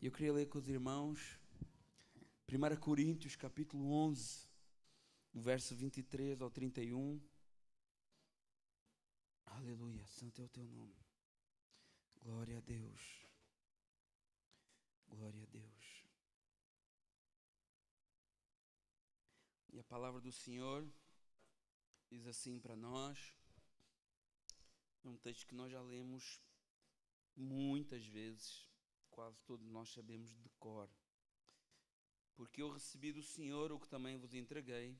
Eu queria ler com os irmãos 1 Coríntios, capítulo 11, do verso 23 ao 31. Aleluia, santo é o teu nome. Glória a Deus. Glória a Deus. E a palavra do Senhor diz assim para nós. É um texto que nós já lemos muitas vezes, quase todos nós sabemos de cor. Porque eu recebi do Senhor o que também vos entreguei,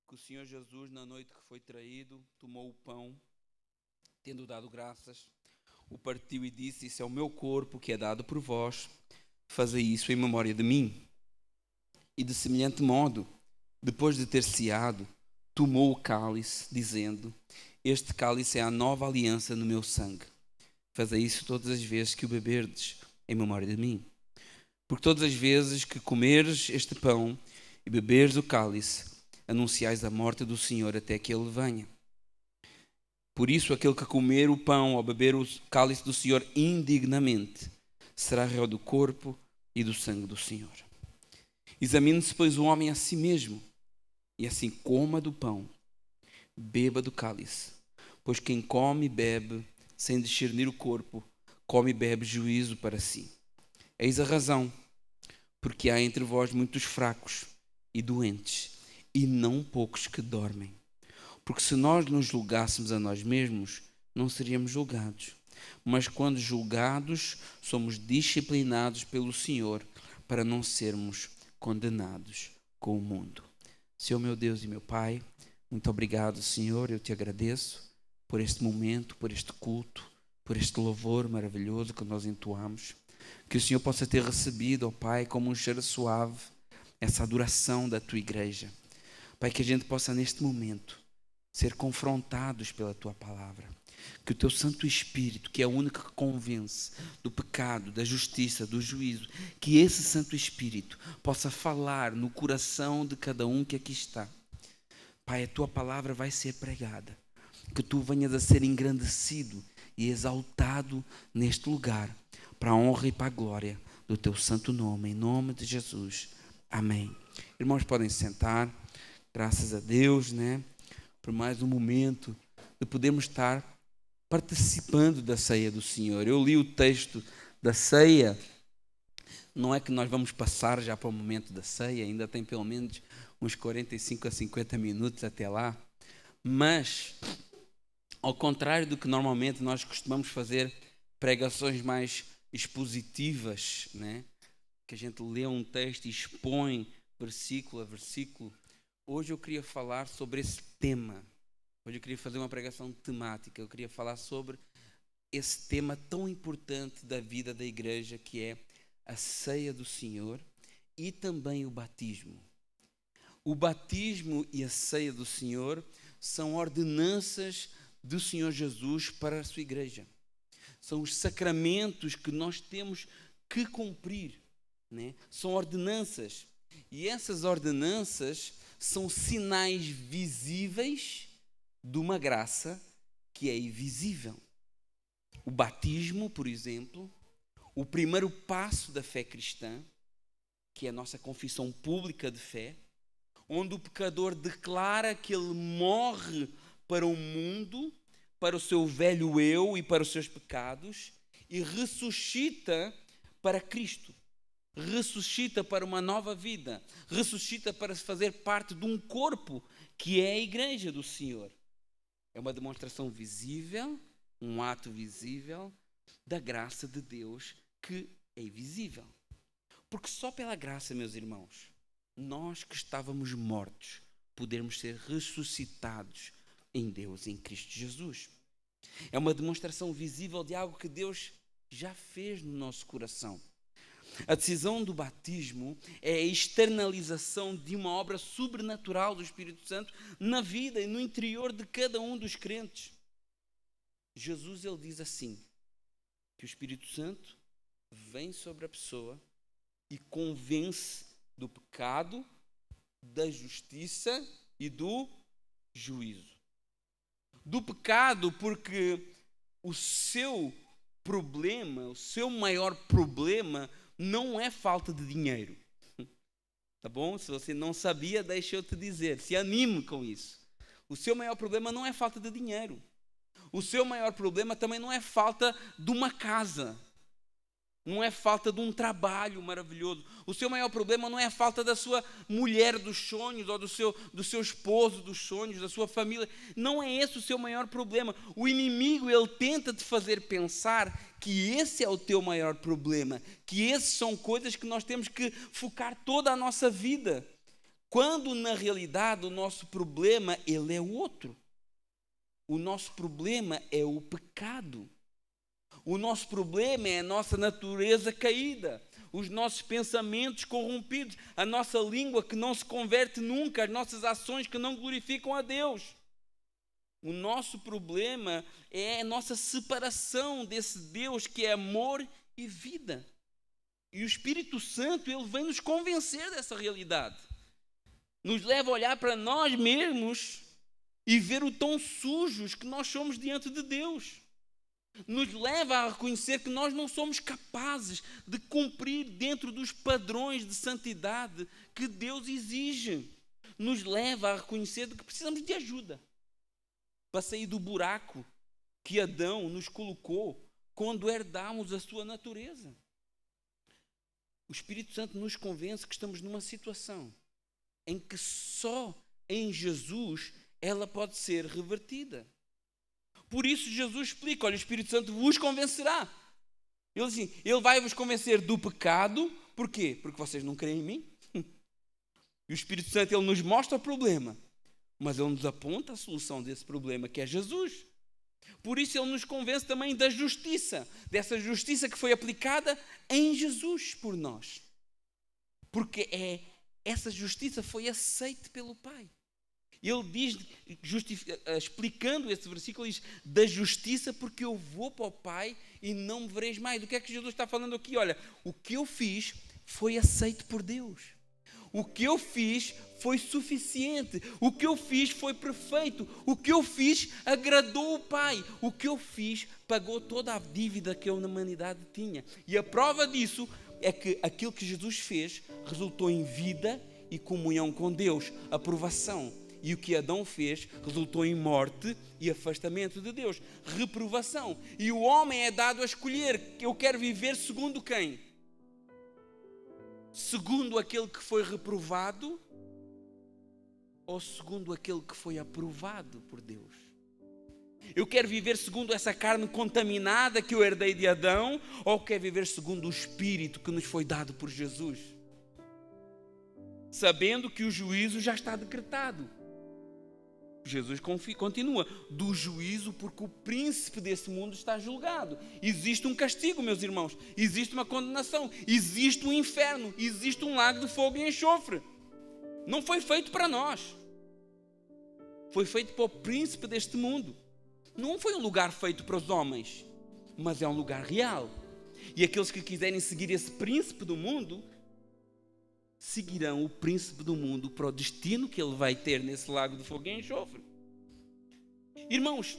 que o Senhor Jesus, na noite que foi traído, tomou o pão, tendo dado graças, o partiu e disse: isso é o meu corpo que é dado por vós, fazei isso em memória de mim. E de semelhante modo, depois de ter ceado, tomou o cálice, dizendo: este cálice é a nova aliança no meu sangue. Fazei isso todas as vezes que o beberdes, em memória de mim. Porque todas as vezes que comeres este pão e beberes o cálice, anunciais a morte do Senhor até que Ele venha. Por isso, aquele que comer o pão ou beber o cálice do Senhor indignamente, será réu do corpo e do sangue do Senhor. Examine-se, pois, o homem a si mesmo, e assim coma do pão, beba do cálice. Pois quem come e bebe, sem discernir o corpo, come e bebe juízo para si. Eis a razão, porque há entre vós muitos fracos e doentes, e não poucos que dormem. Porque se nós nos julgássemos a nós mesmos, não seríamos julgados. Mas quando julgados, somos disciplinados pelo Senhor, para não sermos condenados com o mundo. Senhor meu Deus e meu Pai, muito obrigado, Senhor, eu te agradeço por este momento, por este culto, por este louvor maravilhoso que nós entoamos. Que o Senhor possa ter recebido, ó Pai, como um cheiro suave, essa adoração da tua igreja. Pai, que a gente possa neste momento ser confrontados pela tua palavra. Que o teu Santo Espírito, que é o único que convence do pecado, da justiça, do juízo, que esse Santo Espírito possa falar no coração de cada um que aqui está. Pai, a tua palavra vai ser pregada. Que tu venhas a ser engrandecido e exaltado neste lugar, para a honra e para a glória do teu santo nome, em nome de Jesus. Amém. Irmãos, podem sentar. Graças a Deus, por mais um momento de podermos estar participando da ceia do Senhor. Eu li o texto da ceia. Não é que nós vamos passar já para o momento da ceia, ainda tem pelo menos uns 45 a 50 minutos até lá. Mas, ao contrário do que normalmente nós costumamos fazer, pregações mais expositivas, que a gente lê um texto e expõe versículo a versículo. Hoje eu queria falar sobre esse tema. Hoje eu queria fazer uma pregação temática. Eu queria falar sobre esse tema tão importante da vida da igreja, que é a ceia do Senhor e também o batismo. O batismo e a ceia do Senhor são ordenanças do Senhor Jesus para a sua igreja. São os sacramentos que nós temos que cumprir. São ordenanças. E essas ordenanças são sinais visíveis de uma graça que é invisível. O batismo, por exemplo, o primeiro passo da fé cristã, que é a nossa confissão pública de fé, onde o pecador declara que ele morre para o mundo, para o seu velho eu e para os seus pecados, e ressuscita para Cristo. Ressuscita para uma nova vida, ressuscita para fazer parte de um corpo que é a igreja do Senhor. É uma demonstração visível, um ato visível da graça de Deus que é invisível. Porque só pela graça, meus irmãos, nós que estávamos mortos, podemos ser ressuscitados em Deus, em Cristo Jesus. É uma demonstração visível de algo que Deus já fez no nosso coração. A decisão do batismo é a externalização de uma obra sobrenatural do Espírito Santo na vida e no interior de cada um dos crentes. Jesus, ele diz assim, que o Espírito Santo vem sobre a pessoa e convence do pecado, da justiça e do juízo. Do pecado, porque o seu problema, o seu maior problema não é falta de dinheiro. Tá bom? Se você não sabia, deixa eu te dizer. Se anime com isso. O seu maior problema não é falta de dinheiro. O seu maior problema também não é falta de uma casa. Não é falta de um trabalho maravilhoso. O seu maior problema não é a falta da sua mulher dos sonhos, ou do seu esposo dos sonhos, da sua família. Não é esse o seu maior problema. O inimigo, ele tenta te fazer pensar que esse é o teu maior problema, que essas são coisas que nós temos que focar toda a nossa vida. Quando, na realidade, o nosso problema, ele é outro. O nosso problema é o pecado. O nosso problema é a nossa natureza caída, os nossos pensamentos corrompidos, a nossa língua que não se converte nunca, as nossas ações que não glorificam a Deus. O nosso problema é a nossa separação desse Deus que é amor e vida. E o Espírito Santo, ele vem nos convencer dessa realidade. Nos leva a olhar para nós mesmos e ver o tão sujos que nós somos diante de Deus. Nos leva a reconhecer que nós não somos capazes de cumprir dentro dos padrões de santidade que Deus exige. Nos leva a reconhecer que precisamos de ajuda para sair do buraco que Adão nos colocou quando herdámos a sua natureza. O Espírito Santo nos convence que estamos numa situação em que só em Jesus ela pode ser revertida. Por isso Jesus explica, olha, o Espírito Santo vos convencerá. Ele diz assim, ele vai vos convencer do pecado. Porquê? Porque vocês não creem em mim. E o Espírito Santo, ele nos mostra o problema, mas ele nos aponta a solução desse problema, que é Jesus. Por isso ele nos convence também da justiça, dessa justiça que foi aplicada em Jesus por nós. Porque essa justiça foi aceita pelo Pai. Ele diz, explicando esse versículo, diz, da justiça, porque eu vou para o Pai e não me vereis mais. O que é que Jesus está falando aqui? Olha, o que eu fiz foi aceito por Deus. O que eu fiz foi suficiente. O que eu fiz foi perfeito. O que eu fiz agradou o Pai. O que eu fiz pagou toda a dívida que a humanidade tinha. E a prova disso é que aquilo que Jesus fez resultou em vida e comunhão com Deus, aprovação. E o que Adão fez resultou em morte e afastamento de Deus, reprovação. E o homem é dado a escolher, eu quero viver segundo quem? Segundo aquele que foi reprovado ou segundo aquele que foi aprovado por Deus? Eu quero viver segundo essa carne contaminada que eu herdei de Adão ou quero viver segundo o Espírito que nos foi dado por Jesus? Sabendo que o juízo já está decretado. Jesus continua, do juízo, porque o príncipe desse mundo está julgado. Existe um castigo, meus irmãos. Existe uma condenação. Existe um inferno. Existe um lago de fogo e enxofre. Não foi feito para nós. Foi feito para o príncipe deste mundo. Não foi um lugar feito para os homens, mas é um lugar real. E aqueles que quiserem seguir esse príncipe do mundo, seguirão o príncipe do mundo para o destino que ele vai ter nesse lago de fogo e enxofre. Irmãos,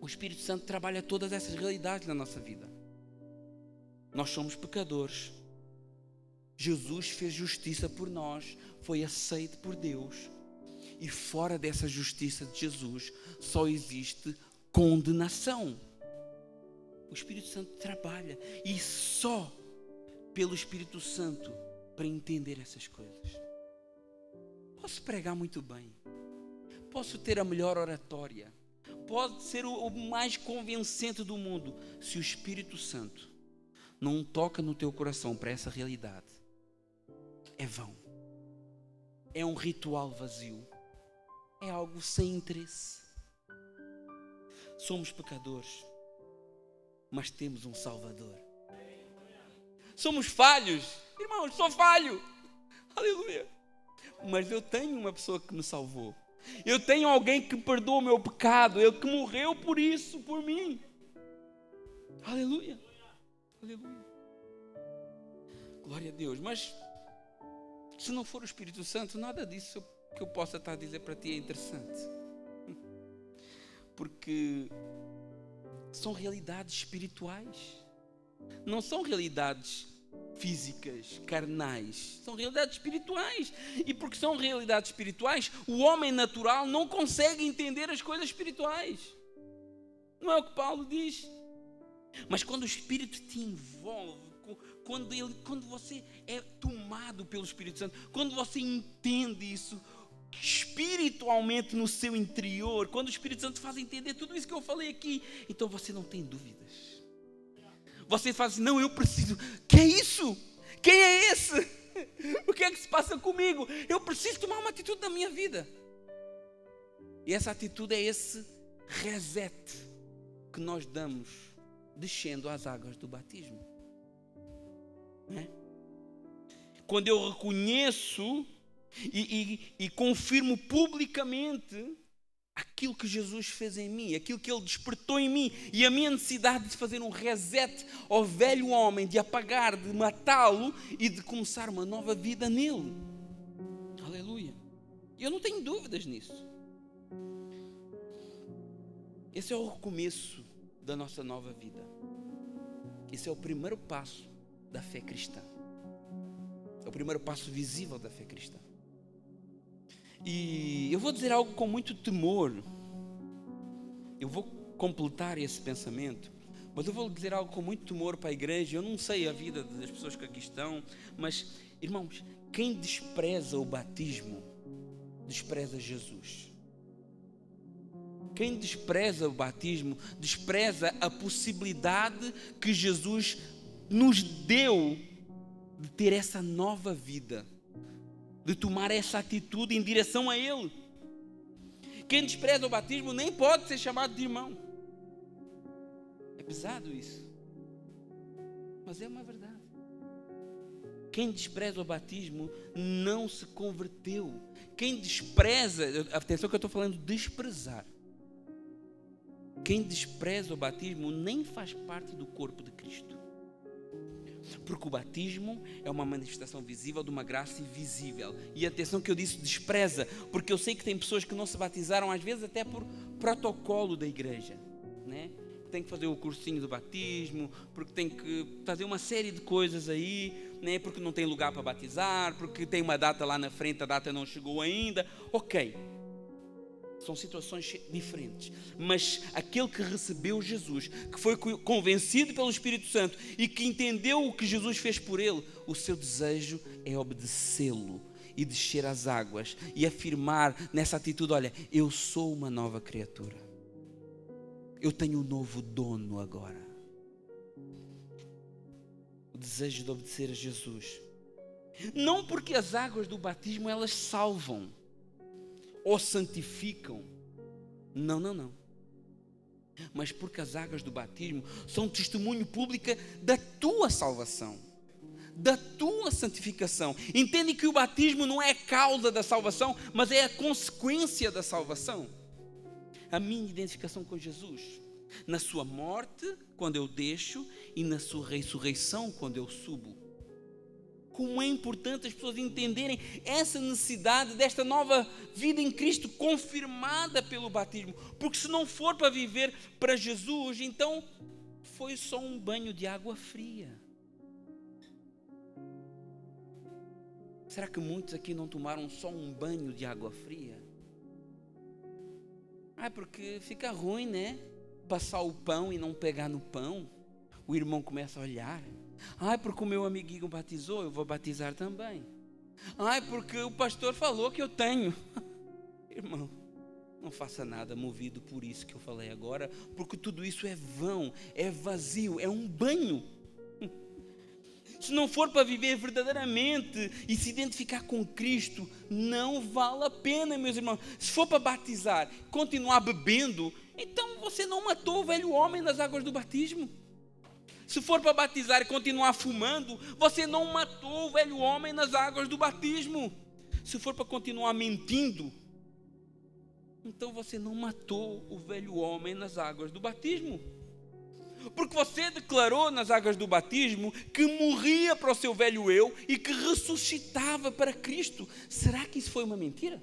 o Espírito Santo trabalha todas essas realidades na nossa vida. Nós somos pecadores. Jesus fez justiça por nós, foi aceito por Deus. E fora dessa justiça de Jesus, só existe condenação. O Espírito Santo trabalha e só pelo Espírito Santo para entender essas coisas. Posso pregar muito bem, posso ter a melhor oratória, pode ser o mais convincente do mundo. Se o Espírito Santo não toca no teu coração para essa realidade, é vão. É um ritual vazio. É algo sem interesse. Somos pecadores, mas temos um Salvador. Somos falhos. Irmãos, sou falho. Aleluia. Mas eu tenho uma pessoa que me salvou. Eu tenho alguém que perdoa o meu pecado. Ele que morreu por isso, por mim. Aleluia. Aleluia. Glória a Deus. Mas se não for o Espírito Santo, nada disso que eu possa estar a dizer para ti é interessante. Porque são realidades espirituais. Não são realidades físicas, carnais. São realidades espirituais. E porque são realidades espirituais, o homem natural não consegue entender as coisas espirituais. Não é o que Paulo diz. Mas quando o Espírito te envolve, quando você é tomado pelo Espírito Santo, quando você entende isso espiritualmente no seu interior, quando o Espírito Santo faz entender tudo isso que eu falei aqui, então você não tem dúvidas. Você fala assim, não, eu preciso. Que é isso? Quem é esse? O que é que se passa comigo? Eu preciso tomar uma atitude na minha vida. E essa atitude é esse reset que nós damos descendo às águas do batismo. Não é? Quando eu reconheço e confirmo publicamente aquilo que Jesus fez em mim, aquilo que Ele despertou em mim, e a minha necessidade de fazer um reset ao velho homem, de apagar, de matá-lo e de começar uma nova vida nele. Aleluia. Eu não tenho dúvidas nisso. Esse é o recomeço da nossa nova vida. Esse é o primeiro passo da fé cristã. É o primeiro passo visível da fé cristã. E eu vou dizer algo com muito temor. Eu vou completar esse pensamento, mas eu vou dizer algo com muito temor para a igreja. Eu não sei a vida das pessoas que aqui estão, mas, irmãos, quem despreza o batismo, despreza Jesus. Quem despreza o batismo, despreza a possibilidade que Jesus nos deu de ter essa nova vida, de tomar essa atitude em direção a Ele. Quem despreza o batismo nem pode ser chamado de irmão. É pesado isso, mas é uma verdade. Quem despreza o batismo não se converteu. Quem despreza, atenção que eu estou falando de desprezar. Quem despreza o batismo nem faz parte do corpo de Cristo. Porque o batismo é uma manifestação visível de uma graça invisível. E atenção que eu disse despreza, porque eu sei que tem pessoas que não se batizaram, às vezes até por protocolo da igreja, né? Tem que fazer o cursinho do batismo, porque tem que fazer uma série de coisas aí, né? Porque não tem lugar para batizar, porque tem uma data lá na frente, a data não chegou ainda. Ok, são situações diferentes, mas aquele que recebeu Jesus, que foi convencido pelo Espírito Santo e que entendeu o que Jesus fez por ele, o seu desejo é obedecê-lo e descer às águas e afirmar nessa atitude, olha, eu sou uma nova criatura, eu tenho um novo dono agora. O desejo de obedecer a Jesus, não porque as águas do batismo elas salvam ou santificam, não, mas porque as águas do batismo são testemunho público da tua salvação, da tua santificação. Entende que o batismo não é a causa da salvação, mas é a consequência da salvação. A minha identificação com Jesus, na sua morte, quando eu deixo, e na sua ressurreição, quando eu subo. Como é importante as pessoas entenderem essa necessidade desta nova vida em Cristo confirmada pelo batismo. Porque se não for para viver para Jesus, então foi só um banho de água fria. Será que muitos aqui não tomaram só um banho de água fria? Porque fica ruim, né? Passar o pão e não pegar no pão. O irmão começa a olhar. Porque o meu amiguinho batizou, eu vou batizar também. Porque o pastor falou que eu tenho. Irmão, não faça nada movido por isso que eu falei agora, porque tudo isso é vão, é vazio, é um banho. Se não for para viver verdadeiramente e se identificar com Cristo, não vale a pena, meus irmãos. Se for para batizar, continuar bebendo, então você não matou o velho homem nas águas do batismo. Se for para batizar e continuar fumando, você não matou o velho homem nas águas do batismo. Se for para continuar mentindo, então você não matou o velho homem nas águas do batismo. Porque você declarou nas águas do batismo que morria para o seu velho eu e que ressuscitava para Cristo. Será que isso foi uma mentira?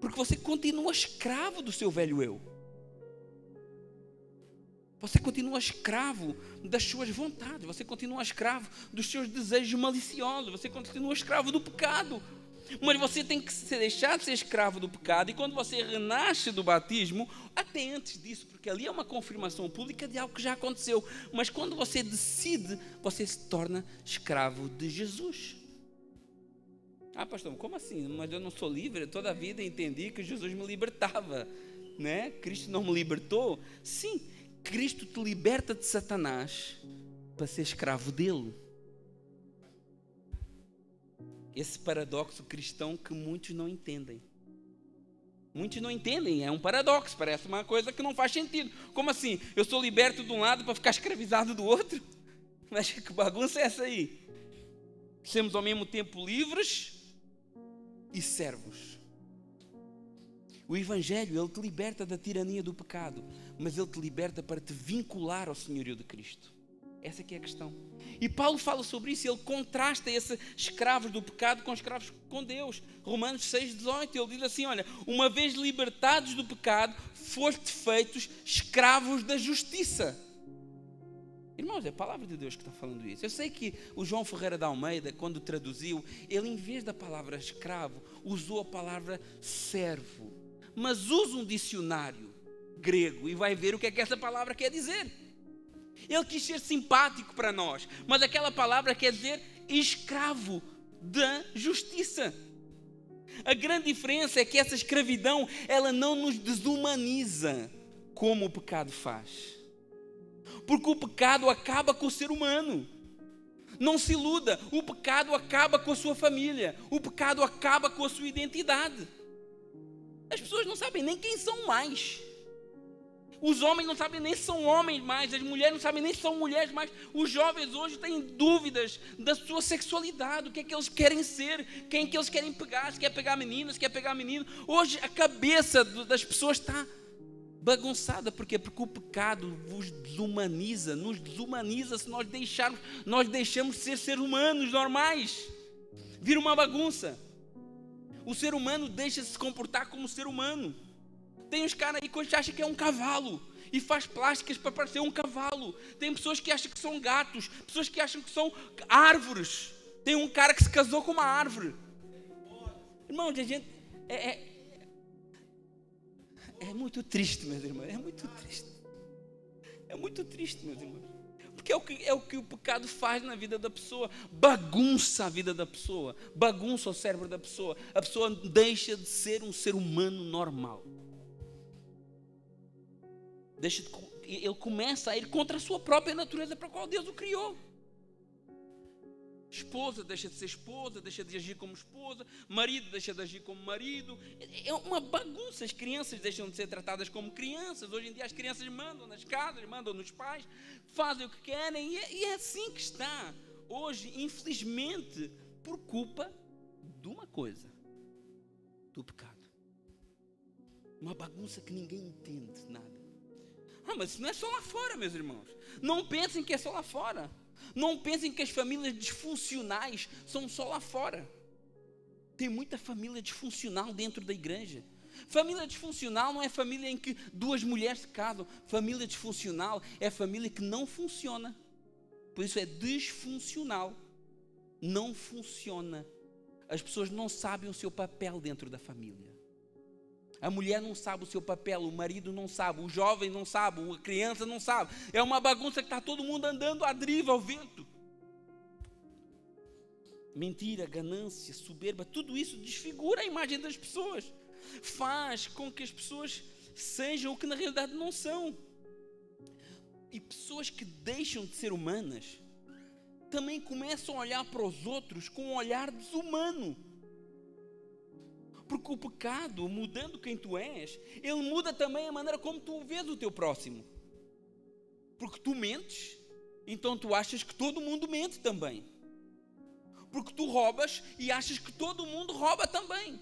Porque você continua escravo do seu velho eu. Você continua escravo das suas vontades, você continua escravo dos seus desejos maliciosos, você continua escravo do pecado. Mas você tem que deixar de ser escravo do pecado, e quando você renasce do batismo, até antes disso, porque ali é uma confirmação pública de algo que já aconteceu, mas quando você decide, você se torna escravo de Jesus. Ah, pastor, como assim? Mas eu não sou livre? Toda a vida entendi que Jesus me libertava, né? Cristo não me libertou? Sim, Cristo te liberta de Satanás para ser escravo dele. Esse paradoxo cristão que muitos não entendem. Muitos não entendem, é um paradoxo, parece uma coisa que não faz sentido. Como assim? Eu sou liberto de um lado para ficar escravizado do outro? Mas que bagunça é essa aí? Sermos ao mesmo tempo livres e servos. O Evangelho, ele te liberta da tirania do pecado, mas ele te liberta para te vincular ao senhorio de Cristo. Essa que é a questão. E Paulo fala sobre isso, ele contrasta esses escravos do pecado com escravos com Deus. Romanos 6,18, ele diz assim, olha, uma vez libertados do pecado, foste feitos escravos da justiça. Irmãos, é a palavra de Deus que está falando isso. Eu sei que o João Ferreira de Almeida, quando traduziu, ele em vez da palavra escravo, usou a palavra servo. Mas usa um dicionário grego e vai ver o que é que essa palavra quer dizer. Ele quis ser simpático para nós, mas aquela palavra quer dizer escravo da justiça. A grande diferença é que essa escravidão, ela não nos desumaniza como o pecado faz. Porque o pecado acaba com o ser humano. Não se iluda, o pecado acaba com a sua família, o pecado acaba com a sua identidade. As pessoas não sabem nem quem são mais. Os homens não sabem nem se são homens mais, as mulheres não sabem nem se são mulheres mais. Os jovens hoje têm dúvidas da sua sexualidade, o que é que eles querem ser, quem é que eles querem pegar, se quer pegar meninas, se quer pegar menino. Hoje a cabeça das pessoas está bagunçada. Por quê? Porque o pecado vos desumaniza, nos desumaniza se nós deixamos de ser seres humanos normais. Vira uma bagunça. O ser humano deixa de se comportar como ser humano. Tem uns caras aí que acham que é um cavalo e faz plásticas para parecer um cavalo. Tem pessoas que acham que são gatos, pessoas que acham que são árvores. Tem um cara que se casou com uma árvore. Irmão, a gente é muito triste, meus irmãos. É muito triste. É muito triste, meus irmãos. Porque é o que o pecado faz na vida da pessoa. Bagunça a vida da pessoa, bagunça o cérebro da pessoa. A pessoa deixa de ser um ser humano normal. Ele começa a ir contra a sua própria natureza para a qual Deus o criou. Esposa deixa de ser esposa, deixa de agir como esposa. Marido deixa de agir como marido. É uma bagunça. As crianças deixam de ser tratadas como crianças. Hoje em dia as crianças mandam nas casas, mandam nos pais, fazem o que querem. E é assim que está hoje, infelizmente, por culpa de uma coisa: do pecado. Uma bagunça que ninguém entende nada. Mas isso não é só lá fora, meus irmãos. Não pensem que é só lá fora. Não pensem que as famílias disfuncionais são só lá fora. Tem muita família disfuncional dentro da igreja. Família disfuncional não é família em que duas mulheres se casam. Família disfuncional é família que não funciona. Por isso é disfuncional. Não funciona. As pessoas não sabem o seu papel dentro da família. A mulher não sabe o seu papel, o marido não sabe, o jovem não sabe, a criança não sabe. É uma bagunça que está todo mundo andando à deriva, ao vento. Mentira, ganância, soberba, tudo isso desfigura a imagem das pessoas. Faz com que as pessoas sejam o que na realidade não são. E pessoas que deixam de ser humanas também começam a olhar para os outros com um olhar desumano. Porque o pecado, mudando quem tu és, ele muda também a maneira como tu vês o teu próximo. Porque tu mentes, então tu achas que todo mundo mente também. Porque tu roubas e achas que todo mundo rouba também.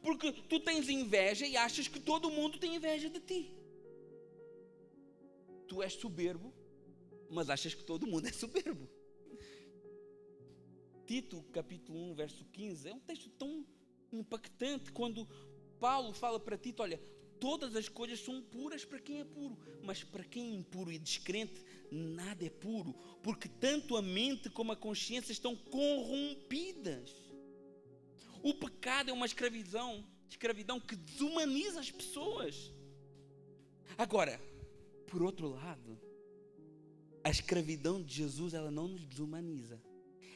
Porque tu tens inveja e achas que todo mundo tem inveja de ti. Tu és soberbo, mas achas que todo mundo é soberbo. Tito, capítulo 1, verso 15, é um texto tão impactante quando Paulo fala para Tito: olha, todas as coisas são puras para quem é puro, mas para quem é impuro e descrente, nada é puro, porque tanto a mente como a consciência estão corrompidas. O pecado é uma escravidão que desumaniza as pessoas. Agora, por outro lado, a escravidão de Jesus, ela não nos desumaniza,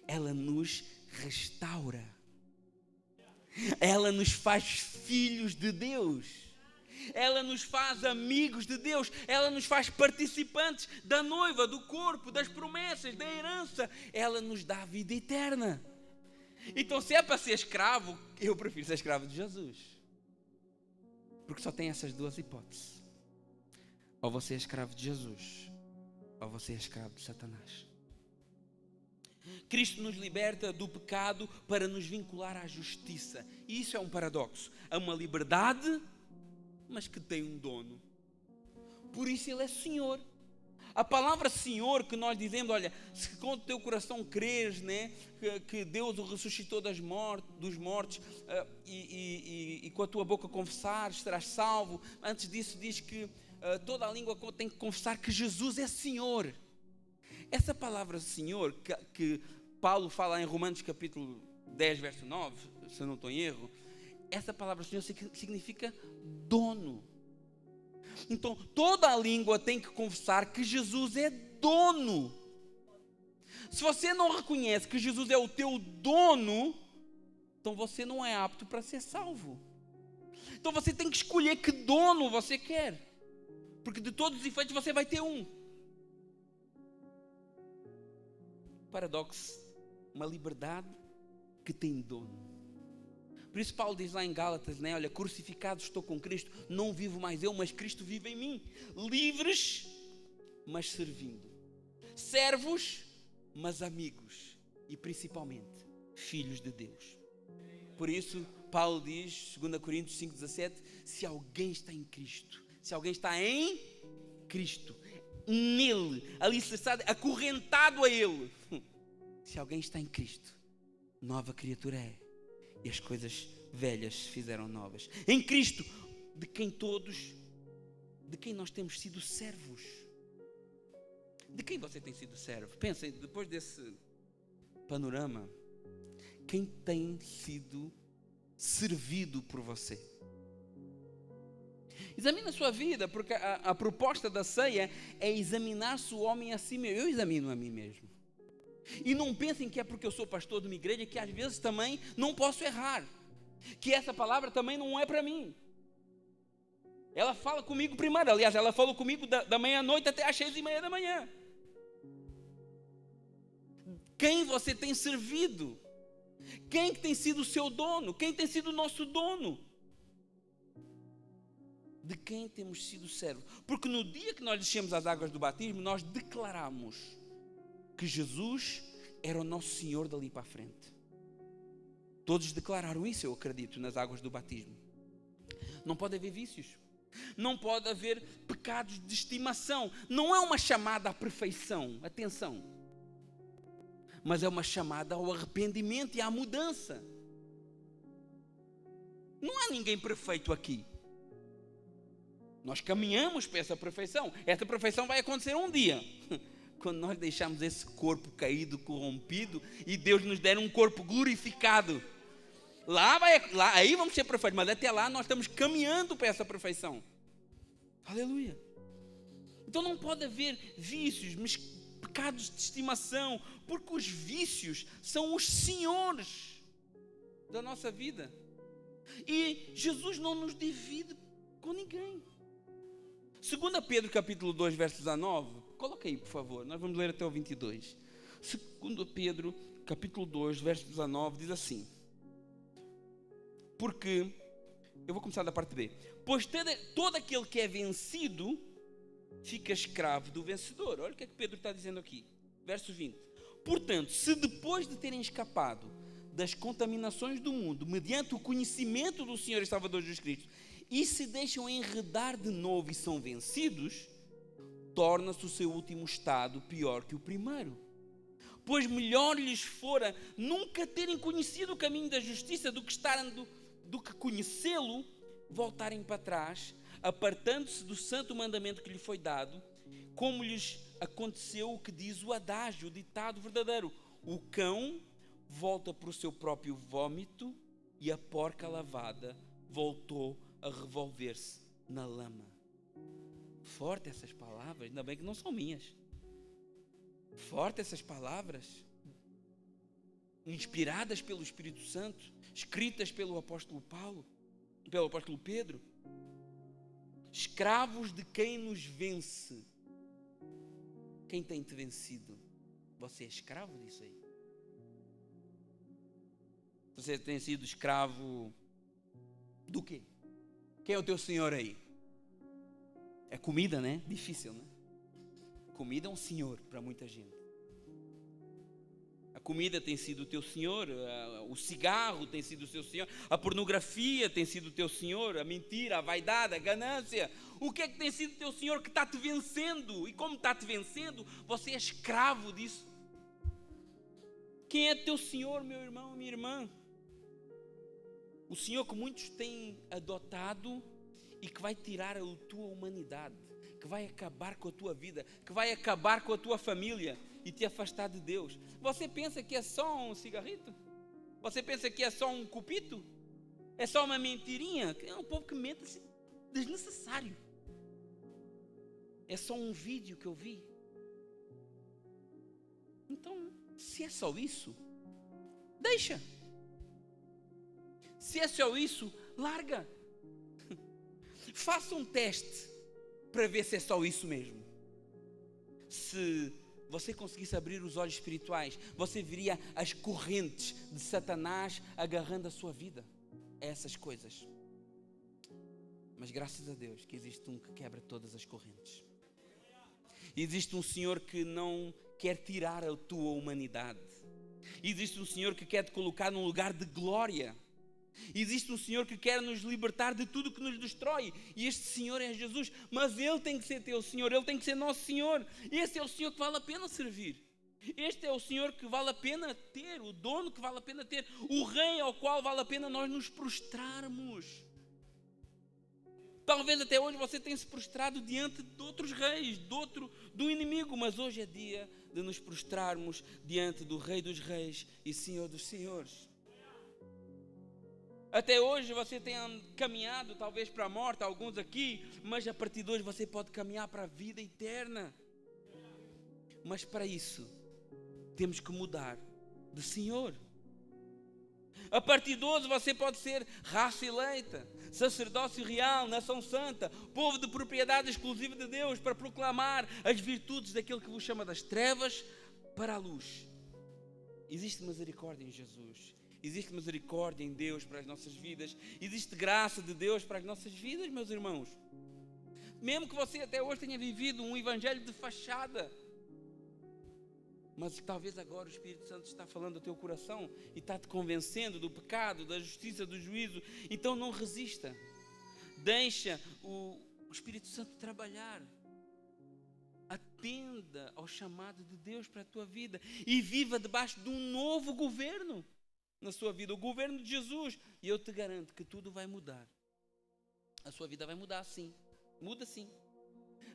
ela nos restaura. Ela nos faz filhos de Deus. Ela nos faz amigos de Deus. Ela nos faz participantes da noiva, do corpo, das promessas, da herança. Ela nos dá a vida eterna. Então, se é para ser escravo, eu prefiro ser escravo de Jesus. Porque só tem essas duas hipóteses. Ou você é escravo de Jesus, ou você é escravo de Satanás. Cristo nos liberta do pecado para nos vincular à justiça. E isso é um paradoxo. É uma liberdade, mas que tem um dono. Por isso Ele é Senhor. A palavra Senhor que nós dizemos, olha, se com o teu coração creres, né, que Deus o ressuscitou dos mortos, e com a tua boca confessares, serás salvo. Antes disso diz que toda a língua tem que confessar que Jesus é Senhor. Essa palavra Senhor, que Paulo fala em Romanos capítulo 10, verso 9, se eu não estou em erro, essa palavra Senhor significa dono. Então, toda a língua tem que confessar que Jesus é dono. Se você não reconhece que Jesus é o teu dono, então você não é apto para ser salvo. Então você tem que escolher que dono você quer, porque de todos os efeitos você vai ter um. Paradoxo, uma liberdade que tem dono. Por isso Paulo diz lá em Gálatas, né? Olha, crucificado estou com Cristo, não vivo mais eu, mas Cristo vive em mim. Livres, mas servindo. Servos, mas amigos. E principalmente, filhos de Deus. Por isso, Paulo diz, 2 Coríntios 5,17, se alguém está em Cristo, se alguém está em Cristo, nele, alicerçado, acorrentado a Ele, se alguém está em Cristo, nova criatura é. E as coisas velhas se fizeram novas. Em Cristo, de quem nós temos sido servos. De quem você tem sido servo? Pensem, depois desse panorama, quem tem sido servido por você? Examine a sua vida, porque a proposta da ceia é examinar-se o homem a si mesmo. Eu examino a mim mesmo. E não pensem que é porque eu sou pastor de uma igreja que às vezes também não posso errar. Que essa palavra também não é para mim. Ela fala comigo primeiro. Aliás, ela falou comigo da meia-noite até às 6:30 da manhã. Quem você tem servido? Quem tem sido o seu dono? Quem tem sido o nosso dono? De quem temos sido servos? Porque no dia que nós descemos as águas do batismo, nós declaramos que Jesus era o nosso Senhor dali para a frente. Todos declararam isso, eu acredito, nas águas do batismo. Não pode haver vícios. Não pode haver pecados de estimação. Não é uma chamada à perfeição, atenção. Mas é uma chamada ao arrependimento e à mudança. Não há ninguém perfeito aqui. Nós caminhamos para essa perfeição. Essa perfeição vai acontecer um dia. Quando nós deixarmos esse corpo caído, corrompido, e Deus nos der um corpo glorificado. Aí vamos ser perfeitos, mas até lá nós estamos caminhando para essa perfeição. Aleluia. Então não pode haver vícios, mas pecados de estimação, porque os vícios são os senhores da nossa vida. E Jesus não nos divide com ninguém. 2 Pedro capítulo 2, verso 19, coloca aí por favor, nós vamos ler até o 22. 2 Pedro capítulo 2, verso 19, diz assim, porque, eu vou começar da parte B, pois todo aquele que é vencido, fica escravo do vencedor. Olha o que é que Pedro está dizendo aqui, verso 20, portanto, se depois de terem escapado das contaminações do mundo, mediante o conhecimento do Senhor e Salvador Jesus Cristo, e se deixam enredar de novo e são vencidos, torna-se o seu último estado pior que o primeiro. Pois melhor lhes fora nunca terem conhecido o caminho da justiça do que conhecê-lo, voltarem para trás, apartando-se do santo mandamento que lhe foi dado, como lhes aconteceu o que diz o adágio, o ditado verdadeiro: o cão volta para o seu próprio vômito e a porca lavada voltou a revolver-se na lama. Forte essas palavras, ainda bem que não são minhas. Forte essas palavras, inspiradas pelo Espírito Santo, escritas pelo apóstolo Paulo, pelo apóstolo Pedro. Escravos de quem nos vence. Quem tem te vencido? Você é escravo disso aí? Você tem sido escravo do quê? Quem é o teu senhor aí? É comida, né? Difícil, né? Comida é um senhor para muita gente. A comida tem sido o teu senhor, o cigarro tem sido o seu senhor, a pornografia tem sido o teu senhor, a mentira, a vaidade, a ganância. O que é que tem sido o teu senhor que está te vencendo? E como está te vencendo, você é escravo disso. Quem é teu senhor, meu irmão, minha irmã? O senhor que muitos têm adotado e que vai tirar a tua humanidade, que vai acabar com a tua vida, que vai acabar com a tua família e te afastar de Deus. Você pensa que é só um cigarrito? Você pensa que é só um cupito? É só uma mentirinha? É um povo que mente assim, desnecessário. É só um vídeo que eu vi. Então, se é só isso, deixa. Se é só isso, larga. Faça um teste para ver se é só isso mesmo. Se você conseguisse abrir os olhos espirituais, você veria as correntes de Satanás agarrando a sua vida. Essas coisas. Mas graças a Deus que existe um que quebra todas as correntes. Existe um Senhor que não quer tirar a tua humanidade. Existe um Senhor que quer te colocar num lugar de glória. Existe um Senhor que quer nos libertar de tudo que nos destrói. E este Senhor é Jesus. Mas Ele tem que ser teu Senhor. Ele tem que ser nosso Senhor. Esse é o Senhor que vale a pena servir. Este é o Senhor que vale a pena ter. O dono que vale a pena ter. O Rei ao qual vale a pena nós nos prostrarmos. Talvez até hoje você tenha se prostrado diante de outros reis, do inimigo. Mas hoje é dia de nos prostrarmos diante do Rei dos Reis e Senhor dos Senhores. Até hoje você tem caminhado talvez para a morte, alguns aqui, mas a partir de hoje você pode caminhar para a vida eterna. Mas para isso, temos que mudar de Senhor. A partir de hoje você pode ser raça eleita, sacerdócio real, nação santa, povo de propriedade exclusiva de Deus, para proclamar as virtudes daquele que vos chama das trevas para a luz. Existe misericórdia em Jesus. Existe misericórdia em Deus para as nossas vidas. Existe graça de Deus para as nossas vidas, meus irmãos. Mesmo que você até hoje tenha vivido um evangelho de fachada, mas talvez agora o Espírito Santo está falando ao teu coração e está te convencendo do pecado, da justiça, do juízo. Então não resista. Deixa o Espírito Santo trabalhar. Atenda ao chamado de Deus para a tua vida e viva debaixo de um novo governo na sua vida, o governo de Jesus. E eu te garanto que tudo vai mudar. A sua vida vai mudar sim. Muda sim.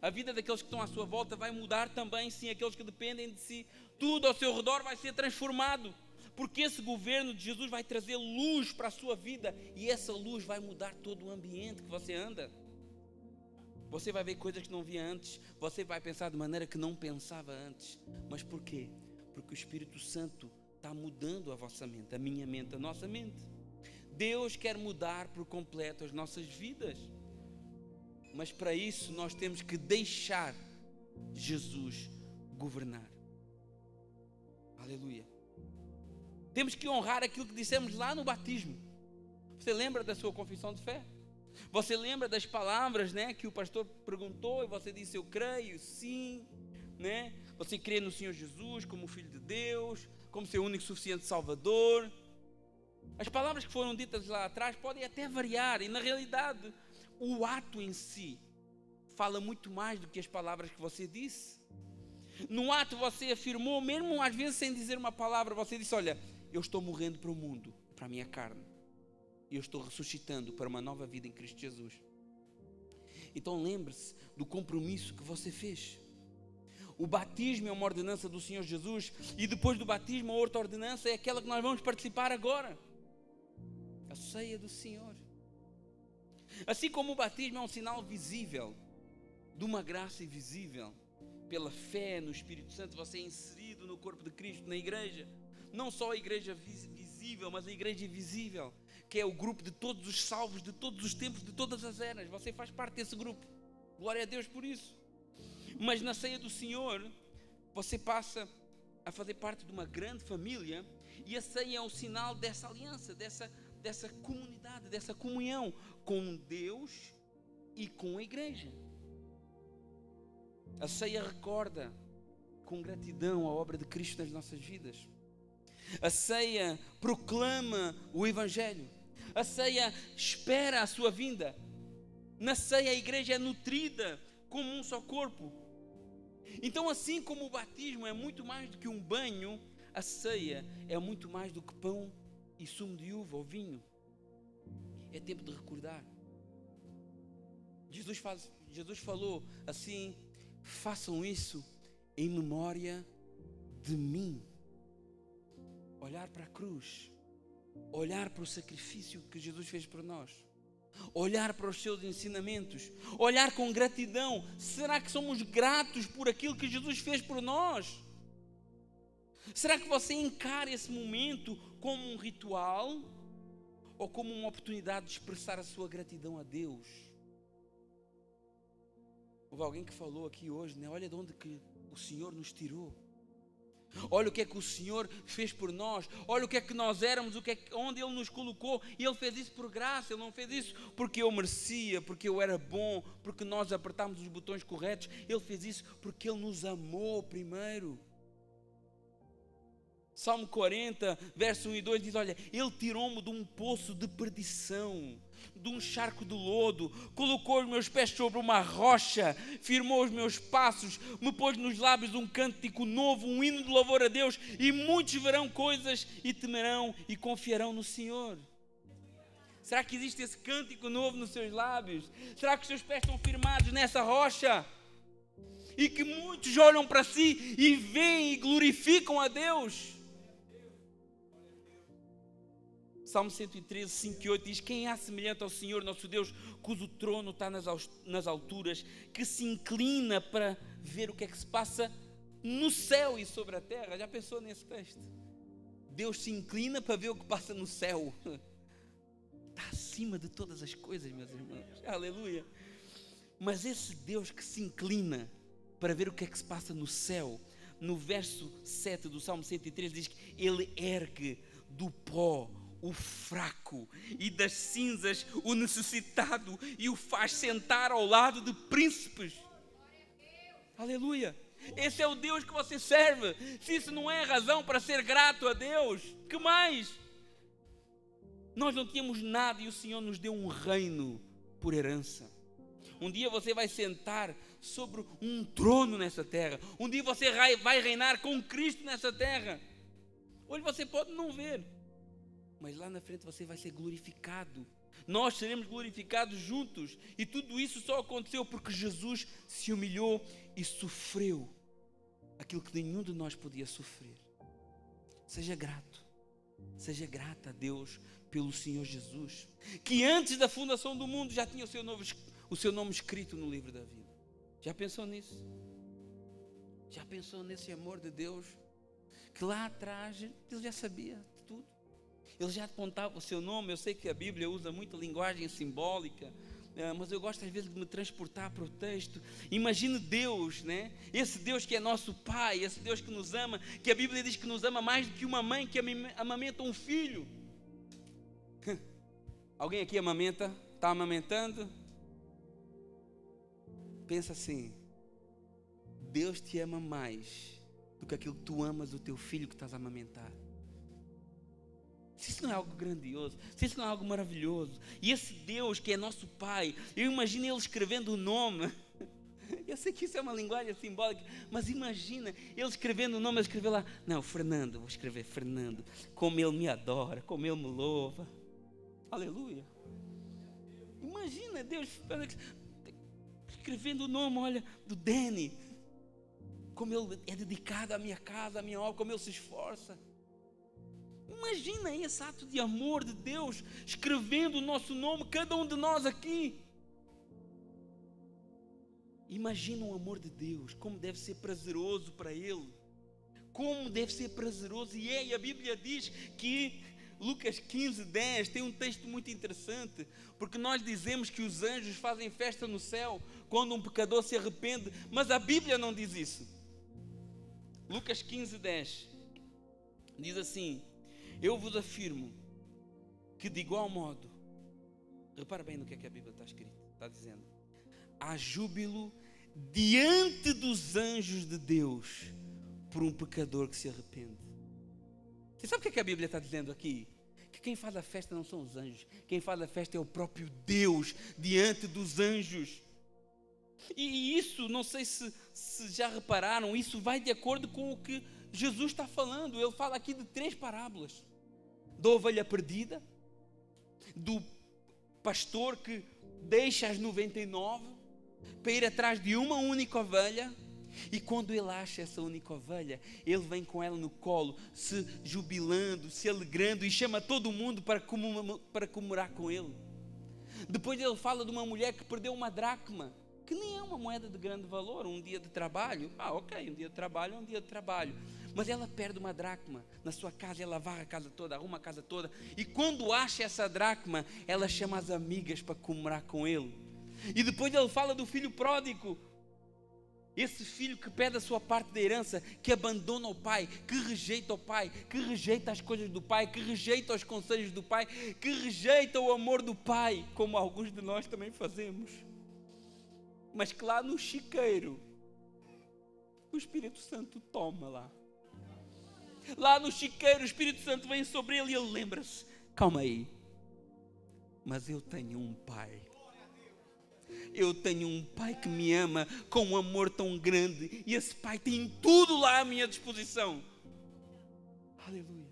A vida daqueles que estão à sua volta vai mudar também sim. Aqueles que dependem de si. Tudo ao seu redor vai ser transformado. Porque esse governo de Jesus vai trazer luz para a sua vida. E essa luz vai mudar todo o ambiente que você anda. Você vai ver coisas que não via antes. Você vai pensar de maneira que não pensava antes. Mas por quê? Porque o Espírito Santo está mudando a vossa mente, a minha mente, a nossa mente. Deus quer mudar por completo as nossas vidas. Mas para isso nós temos que deixar Jesus governar. Aleluia. Temos que honrar aquilo que dissemos lá no batismo. Você lembra da sua confissão de fé? Você lembra das palavras, né, que o pastor perguntou e você disse: eu creio, sim, né? Você crê no Senhor Jesus como Filho de Deus, como seu único e suficiente Salvador. As palavras que foram ditas lá atrás podem até variar, e na realidade o ato em si fala muito mais do que as palavras que você disse. No ato você afirmou, mesmo às vezes sem dizer uma palavra, você disse: olha, eu estou morrendo para o mundo, para a minha carne, e eu estou ressuscitando para uma nova vida em Cristo Jesus. Então lembre-se do compromisso que você fez. O batismo é uma ordenança do Senhor Jesus, e depois do batismo a outra ordenança é aquela que nós vamos participar agora, a ceia do Senhor. Assim como o batismo é um sinal visível de uma graça invisível, pela fé no Espírito Santo você é inserido no corpo de Cristo, na igreja, não só a igreja visível, mas a igreja invisível, que é o grupo de todos os salvos, de todos os tempos, de todas as eras. Você faz parte desse grupo, glória a Deus por isso. Mas na ceia do Senhor, você passa a fazer parte de uma grande família, e a ceia é um sinal dessa aliança, dessa comunidade, dessa comunhão com Deus e com a igreja. A ceia recorda com gratidão a obra de Cristo nas nossas vidas. A ceia proclama o Evangelho. A ceia espera a sua vinda. Na ceia a igreja é nutrida como um só corpo. Então, assim como o batismo é muito mais do que um banho, a ceia é muito mais do que pão e sumo de uva ou vinho. É tempo de recordar. Jesus falou assim: façam isso em memória de mim. Olhar para a cruz, olhar para o sacrifício que Jesus fez por nós, olhar para os seus ensinamentos, olhar com gratidão. Será que somos gratos por aquilo que Jesus fez por nós? Será que você encara esse momento como um ritual ou como uma oportunidade de expressar a sua gratidão a Deus? Houve alguém que falou aqui hoje, né? Olha de onde que o Senhor nos tirou. Olha o que é que o Senhor fez por nós. Olha o que é que nós éramos, onde Ele nos colocou. E Ele fez isso por graça. Ele não fez isso porque eu merecia, porque eu era bom, porque nós apertámos os botões corretos. Ele fez isso porque Ele nos amou primeiro. Salmo 40, verso 1 e 2 diz: olha, Ele tirou-me de um poço de perdição, de um charco de lodo, colocou os meus pés sobre uma rocha, firmou os meus passos, me pôs nos lábios um cântico novo, um hino de louvor a Deus, e muitos verão coisas e temerão e confiarão no Senhor. Será que existe esse cântico novo nos seus lábios? Será que os seus pés estão firmados nessa rocha? E que muitos olham para si e veem e glorificam a Deus? Salmo 113, 5 e 8 diz: quem é semelhante ao Senhor nosso Deus, cujo trono está nas alturas, que se inclina para ver o que é que se passa no céu e sobre a terra? Já pensou nesse texto? Deus se inclina para ver o que passa no céu. Está acima de todas as coisas, meus irmãos. Aleluia. Mas esse Deus que se inclina para ver o que é que se passa no céu, no verso 7 do Salmo 113 diz que Ele ergue do pó o fraco e das cinzas o necessitado e o faz sentar ao lado de príncipes. Aleluia. Esse é o Deus que você serve. Se isso não é razão para ser grato a Deus, que mais? Nós não tínhamos nada e o Senhor nos deu um reino por herança. Um dia você vai sentar sobre um trono nessa terra. Um dia você vai reinar com Cristo nessa terra. Hoje você pode não ver, mas lá na frente você vai ser glorificado. Nós seremos glorificados juntos. E tudo isso só aconteceu porque Jesus se humilhou e sofreu aquilo que nenhum de nós podia sofrer. Seja grato. Seja grata a Deus pelo Senhor Jesus, que antes da fundação do mundo já tinha o seu nome escrito no livro da vida. Já pensou nisso? Já pensou nesse amor de Deus? Que lá atrás Ele já sabia de tudo. Ele já apontava o seu nome. Eu sei que a Bíblia usa muita linguagem simbólica, mas eu gosto às vezes de me transportar para o texto. Imagine Deus, né? Esse Deus que é nosso Pai, esse Deus que nos ama, que a Bíblia diz que nos ama mais do que uma mãe que amamenta um filho. Alguém aqui amamenta? Está amamentando? Pensa assim: Deus te ama mais do que aquilo que tu amas do teu filho que estás a amamentar. Se isso não é algo grandioso, se isso não é algo maravilhoso, e esse Deus que é nosso Pai, eu imagino Ele escrevendo o nome. Eu sei que isso é uma linguagem simbólica, mas imagina Ele escrevendo o nome, Ele escreveu lá, não, Fernando, vou escrever Fernando, como Ele me adora, como Ele me louva. Aleluia. Imagina Deus, escrevendo o nome, olha, do Danny. Como ele é dedicado à minha casa, à minha obra, como ele se esforça. Imagina esse ato de amor de Deus, escrevendo o nosso nome, cada um de nós aqui. Imagina o amor de Deus, como deve ser prazeroso para Ele. Como deve ser prazeroso, e a Bíblia diz que Lucas 15:10 tem um texto muito interessante, porque nós dizemos que os anjos fazem festa no céu quando um pecador se arrepende, mas a Bíblia não diz isso. Lucas 15:10 diz assim: eu vos afirmo que de igual modo, repara bem no que é que a Bíblia está dizendo, há júbilo diante dos anjos de Deus por um pecador que se arrepende. Você sabe o que a Bíblia está dizendo aqui? Que quem faz a festa não são os anjos, quem faz a festa é o próprio Deus diante dos anjos. E isso, não sei se já repararam, isso vai de acordo com o que Jesus está falando. Ele fala aqui de 3 parábolas: da ovelha perdida, do pastor que deixa as 99 para ir atrás de uma única ovelha, e quando ele acha essa única ovelha, ele vem com ela no colo, se jubilando, se alegrando, e chama todo mundo para comemorar com ele. Depois ele fala de uma mulher que perdeu uma dracma, que nem é uma moeda de grande valor, um dia de trabalho. Ok, um dia de trabalho é um dia de trabalho. Mas ela perde uma dracma na sua casa, ela varre a casa toda, arruma a casa toda, e quando acha essa dracma, ela chama as amigas para comemorar com ele. E depois ele fala do filho pródigo, esse filho que pede a sua parte da herança, que abandona o pai, que rejeita o pai, que rejeita as coisas do pai, que rejeita os conselhos do pai, que rejeita o amor do pai, como alguns de nós também fazemos. Mas que lá no chiqueiro, o Espírito Santo toma lá. Lá no chiqueiro, o Espírito Santo vem sobre ele e ele lembra-se: calma aí, mas eu tenho um pai. Eu tenho um pai que me ama com um amor tão grande, e esse pai tem tudo lá à minha disposição. Aleluia.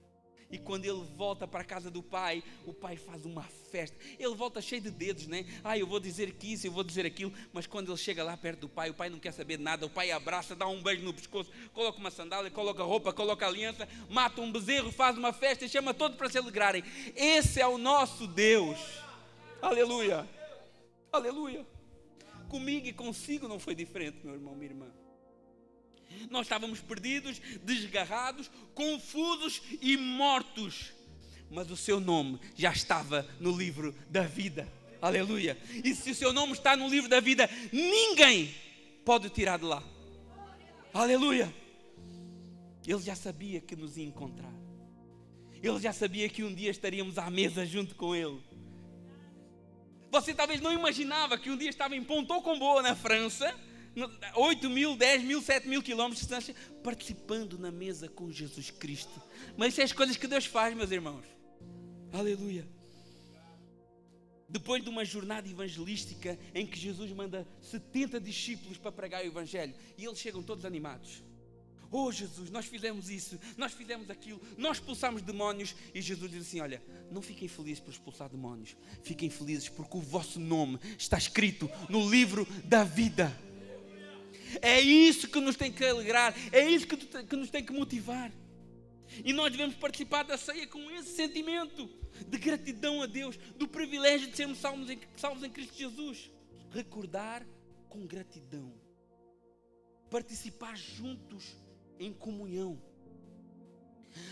E quando ele volta para a casa do pai, o pai faz uma festa. Ele volta cheio de dedos, né? Eu vou dizer que isso, eu vou dizer aquilo. Mas quando ele chega lá perto do pai, o pai não quer saber de nada. O pai abraça, dá um beijo no pescoço, coloca uma sandália, coloca roupa, coloca aliança, mata um bezerro, faz uma festa e chama todos para se alegrarem. Esse é o nosso Deus. Aleluia. Aleluia. Comigo e consigo não foi diferente, meu irmão, minha irmã. Nós estávamos perdidos, desgarrados, confusos e mortos, mas o seu nome já estava no livro da vida. Aleluia. E se o seu nome está no livro da vida, ninguém pode o tirar de lá. Aleluia. Ele já sabia que nos ia encontrar. Ele já sabia que um dia estaríamos à mesa junto com ele. Você talvez não imaginava que um dia estava em Ponto-Combo, na França, 8 mil, 10 mil, 7 mil quilómetros de distância, participando na mesa com Jesus Cristo. Mas isso é as coisas que Deus faz, meus irmãos. Aleluia. Depois de uma jornada evangelística em que Jesus manda 70 discípulos para pregar o Evangelho, e eles chegam todos animados. Oh Jesus, nós fizemos isso, nós fizemos aquilo, nós expulsamos demónios. E Jesus diz assim: olha, não fiquem felizes por expulsar demónios, fiquem felizes porque o vosso nome está escrito no livro da vida. É isso que nos tem que alegrar, é isso que nos tem que motivar. E nós devemos participar da ceia com esse sentimento de gratidão a Deus, do privilégio de sermos salvos em Cristo Jesus. Recordar com gratidão, participar juntos em comunhão.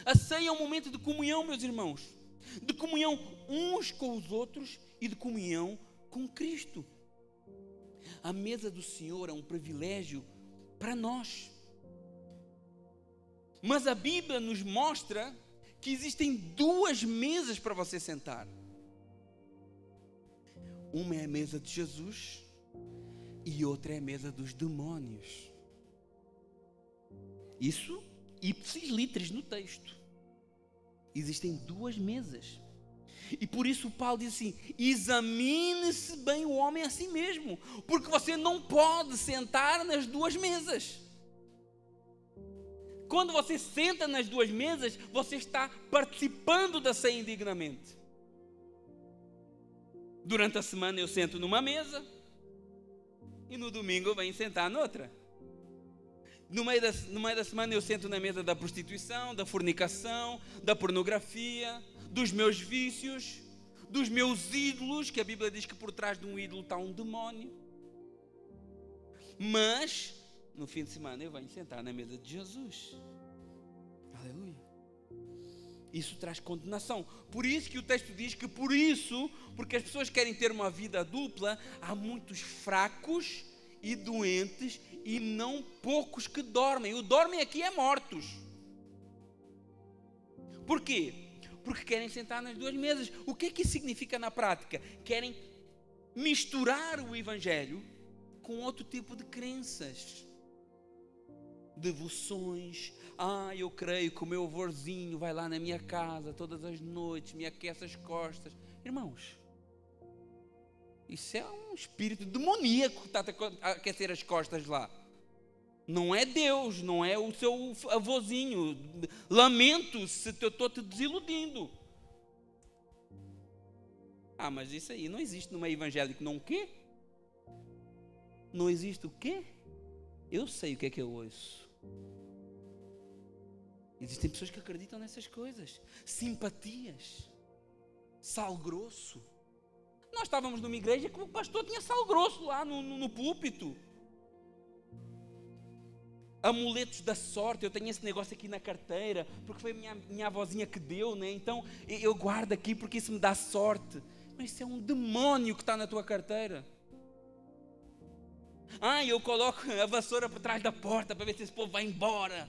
A ceia é um momento de comunhão, meus irmãos, de comunhão uns com os outros e de comunhão com Cristo. A mesa do Senhor é um privilégio para nós, mas a Bíblia nos mostra que existem 2 mesas para você sentar. Uma é a mesa de Jesus e outra é a mesa dos demónios. Isso ipsis literis no texto. Existem 2 mesas. E por isso Paulo diz assim: examine-se bem o homem a si mesmo, porque você não pode sentar nas 2 mesas. Quando você senta nas 2 mesas, você está participando da ceia indignamente. Durante a semana eu sento numa mesa, e no domingo eu venho sentar noutra. No meio da semana eu sento na mesa da prostituição, da fornicação, da pornografia, dos meus vícios, dos meus ídolos, que a Bíblia diz que por trás de um ídolo está um demónio. Mas, no fim de semana eu venho sentar na mesa de Jesus. Aleluia. Isso traz condenação. Por isso que o texto diz que porque as pessoas querem ter uma vida dupla, há muitos fracos e doentes e não poucos que dormem. O dormem aqui é mortos. Por quê? Porque querem sentar nas duas mesas. O que é que isso significa na prática? Querem misturar o Evangelho com outro tipo de crenças. Devoções. Eu creio que o meu avôzinho vai lá na minha casa todas as noites, me aquece as costas. Irmãos, isso é um espírito demoníaco que está a aquecer as costas lá. Não é Deus, não é o seu avôzinho. Lamento se eu estou te desiludindo. Mas isso aí não existe no meio evangélico, não o quê? Não existe o quê? Eu sei o que é que eu ouço. Existem pessoas que acreditam nessas coisas. Simpatias. Sal grosso. Nós estávamos numa igreja que o pastor tinha sal grosso lá no púlpito. Amuletos da sorte. Eu tenho esse negócio aqui na carteira, porque foi minha avózinha que deu, né? Então eu guardo aqui porque isso me dá sorte. Mas isso é um demônio que está na tua carteira. Eu coloco a vassoura por trás da porta para ver se esse povo vai embora.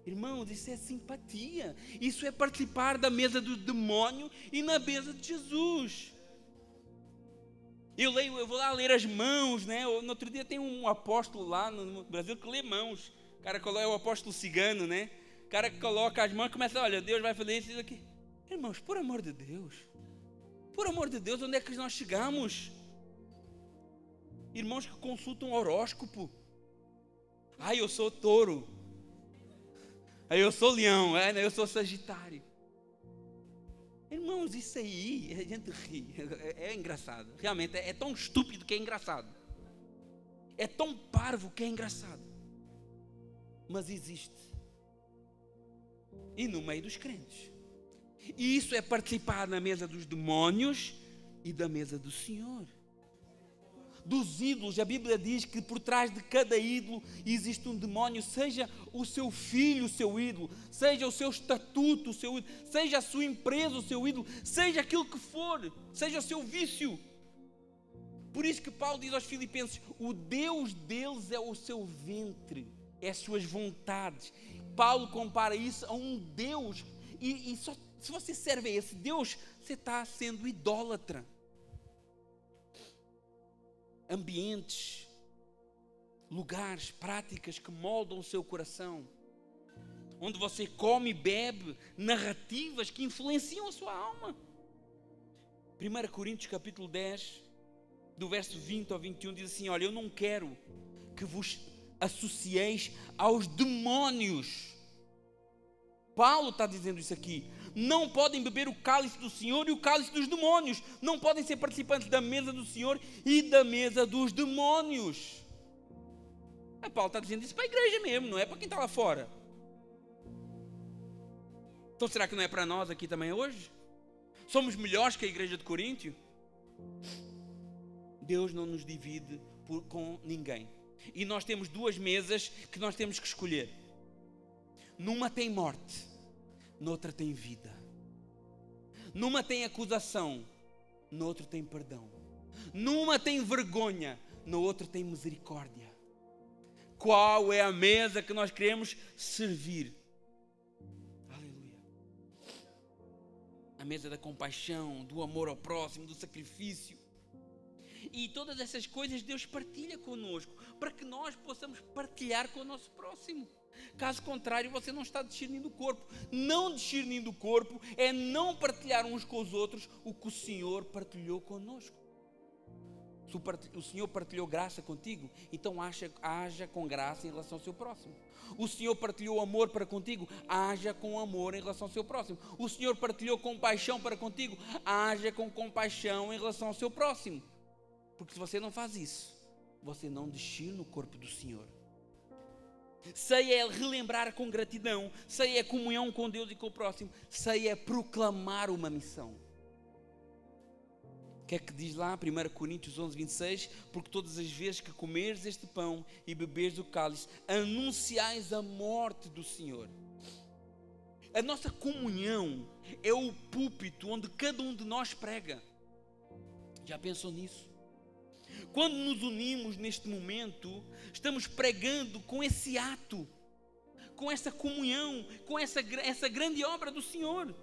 Irmãos, isso é simpatia. Isso é participar da mesa do demônio e na mesa de Jesus. Eu vou lá ler as mãos, né? No outro dia tem um apóstolo lá no Brasil que lê mãos. O cara coloca, é o apóstolo cigano, né? O cara que coloca as mãos e começa, olha, Deus vai fazer isso aqui. Irmãos, por amor de Deus, onde é que nós chegamos? Irmãos que consultam horóscopo. Eu sou touro. Eu sou leão, eu sou sagitário. Irmãos, isso aí, a gente ri, é engraçado. Realmente, é tão estúpido que é engraçado. É tão parvo que é engraçado. Mas existe. E no meio dos crentes. E isso é participar na mesa dos demônios e da mesa do Senhor. Dos ídolos, a Bíblia diz que por trás de cada ídolo existe um demónio, seja o seu filho o seu ídolo, seja o seu estatuto o seu ídolo, seja a sua empresa o seu ídolo, seja aquilo que for, seja o seu vício. Por isso que Paulo diz aos Filipenses, o Deus deles é o seu ventre, é as suas vontades. Paulo compara isso a um Deus, e só se você serve a esse Deus, você está sendo idólatra. Ambientes, lugares, práticas que moldam o seu coração, onde você come e bebe, narrativas que influenciam a sua alma. 1 Coríntios capítulo 10, do verso 20 ao 21, diz assim, olha, eu não quero que vos associeis aos demónios. Paulo está dizendo isso aqui. Não podem beber o cálice do Senhor e o cálice dos demônios. Não podem ser participantes da mesa do Senhor e da mesa dos demônios. Paulo está dizendo isso para a igreja mesmo, não é para quem está lá fora. Então será que não é para nós aqui também hoje? Somos melhores que a igreja de Coríntio? Deus não nos divide com ninguém. E nós temos duas mesas que nós temos que escolher. Numa tem morte, noutra tem vida. Numa tem acusação, noutra tem perdão. Numa tem vergonha, na outra tem misericórdia. Qual é a mesa que nós queremos servir? Aleluia. A mesa da compaixão, do amor ao próximo, do sacrifício. E todas essas coisas Deus partilha conosco, para que nós possamos partilhar com o nosso próximo. Caso contrário, você não está discernindo o corpo. Não discernir o corpo é não partilhar uns com os outros o que o Senhor partilhou conosco. Se o Senhor partilhou graça contigo, então haja com graça em relação ao seu próximo. O Senhor partilhou amor para contigo, haja com amor em relação ao seu próximo. O Senhor partilhou compaixão para contigo, haja com compaixão em relação ao seu próximo. Porque se você não faz isso, você não desceu no corpo do Senhor. Ceia é relembrar com gratidão. Ceia é comunhão com Deus e com o próximo. Ceia é proclamar uma missão. O que é que diz lá, 1 Coríntios 11, 26? Porque todas as vezes que comeres este pão e beberes o cálice, anunciais a morte do Senhor. A nossa comunhão é o púlpito onde cada um de nós prega. Já pensou nisso? Quando nos unimos neste momento, estamos pregando com esse ato, com essa comunhão, com essa grande obra do Senhor.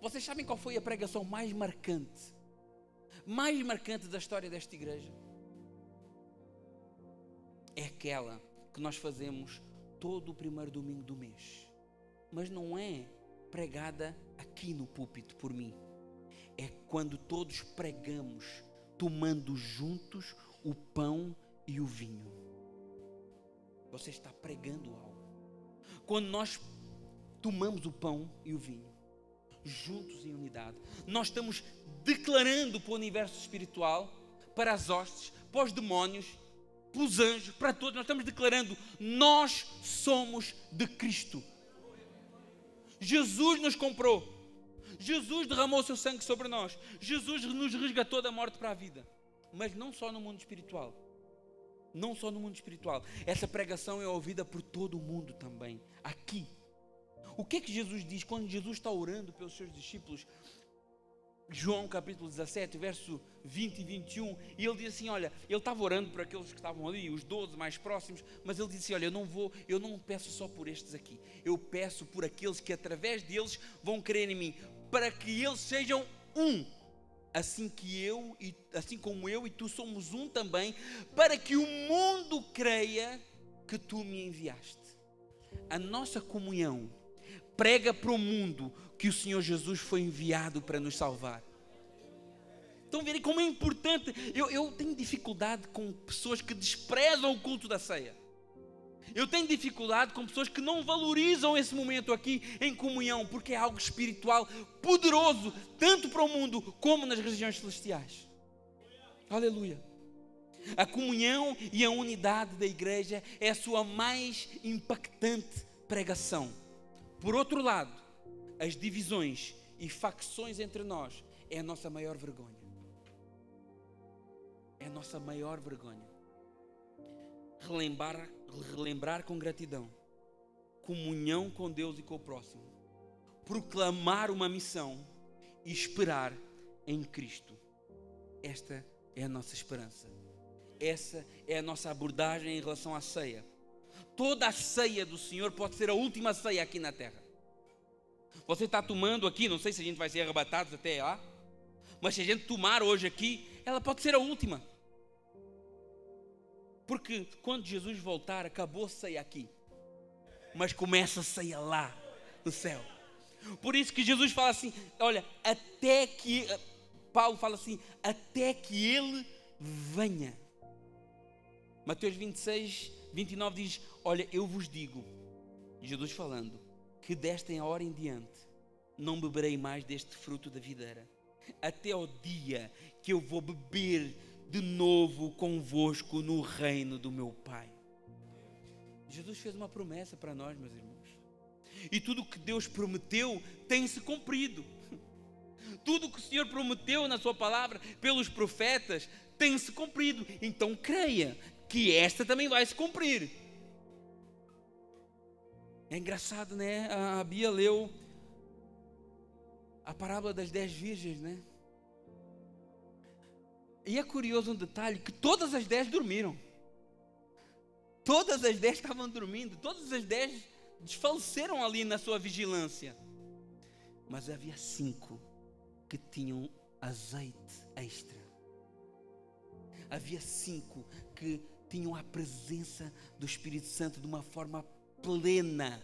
Vocês sabem qual foi a pregação mais marcante da história desta igreja? É aquela que nós fazemos todo o primeiro domingo do mês. Mas não é pregada aqui no púlpito por mim. É quando todos pregamos, tomando juntos o pão e o vinho. Você está pregando algo. Quando nós tomamos o pão e o vinho, juntos em unidade, nós estamos declarando para o universo espiritual, para as hostes, para os demónios, para os anjos, para todos, nós estamos declarando: nós somos de Cristo. Jesus nos comprou. Jesus derramou o seu sangue sobre nós. Jesus nos resgatou da morte para a vida. Mas não só no mundo espiritual. Não só no mundo espiritual. Essa pregação é ouvida por todo o mundo também. Aqui. O que é que Jesus diz quando Jesus está orando pelos seus discípulos? João capítulo 17, verso 20 e 21. E ele diz assim, olha, ele estava orando por aqueles que estavam ali, os 12 mais próximos. Mas ele disse, olha, eu não peço só por estes aqui. Eu peço por aqueles que através deles vão crer em mim. Para que eles sejam um, assim como eu e tu somos um também, para que o mundo creia que tu me enviaste. A nossa comunhão prega para o mundo que o Senhor Jesus foi enviado para nos salvar. Estão a ver como é importante? Eu tenho dificuldade com pessoas que desprezam o culto da ceia. Eu tenho dificuldade com pessoas que não valorizam esse momento aqui em comunhão, porque é algo espiritual poderoso, tanto para o mundo como nas regiões celestiais. Aleluia. A comunhão e a unidade da igreja é a sua mais impactante pregação. Por outro lado, as divisões e facções entre nós é a nossa maior vergonha. É a nossa maior vergonha. Relembrar com gratidão, comunhão com Deus e com o próximo, proclamar uma missão e esperar em Cristo. Esta é a nossa esperança. Essa é a nossa abordagem em relação à ceia. Toda a ceia do Senhor pode ser a última ceia aqui na terra. Você está tomando aqui, não sei se a gente vai ser arrebatados até lá, mas se a gente tomar hoje aqui, ela pode ser a última. Porque quando Jesus voltar, acabou a ceia aqui, mas começa a ceia lá no céu. Por isso que Jesus fala assim, olha, Paulo fala assim, até que Ele venha. Mateus 26, 29 diz, olha, eu vos digo, Jesus falando, que desta hora em diante não beberei mais deste fruto da videira, até ao dia que eu vou beber de novo convosco no reino do meu Pai. Jesus fez uma promessa para nós, meus irmãos. E tudo o que Deus prometeu tem-se cumprido. Tudo o que o Senhor prometeu na sua palavra pelos profetas tem-se cumprido. Então creia que esta também vai se cumprir. É engraçado, né? A Bia leu a parábola das 10 virgens, né? E é curioso um detalhe, que todas as 10 dormiram. Todas as 10 estavam dormindo. Todas as 10 desfaleceram ali na sua vigilância. Mas havia 5 que tinham azeite extra. Havia 5 que tinham a presença do Espírito Santo de uma forma plena.